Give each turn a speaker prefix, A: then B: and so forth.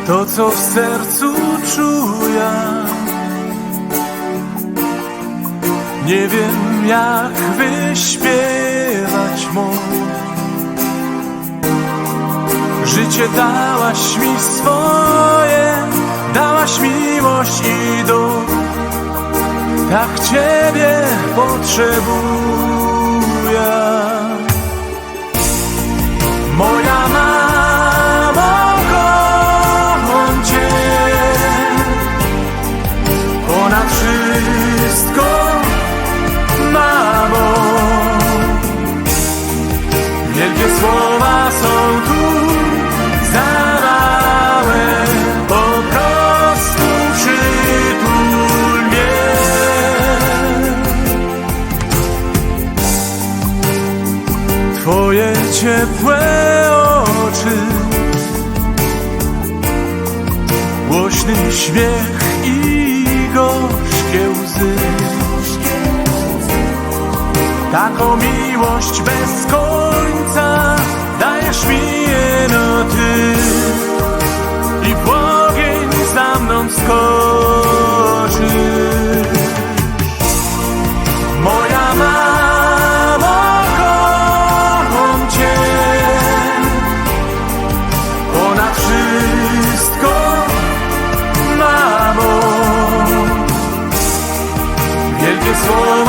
A: to, co w sercu czuję. Nie wiem, jak wyśpiewać mo. Życie dałaś mi swoje, dałaś miłość i dom. Tak Ciebie potrzebuję. Moja mamo, kocham Cię ponad wszystko, mamo. Wielkie słowa są tu za małe, po prostu przytul mnie. Twoje ciepłe oczy, głośny śmiech i gorzkie łzy. Taką miłość bez końca dajesz mi jeno Ty i w ogień za mną skoczysz. Moja mamo, kocham Cię ponad wszystko, mamo. Wielkie słowo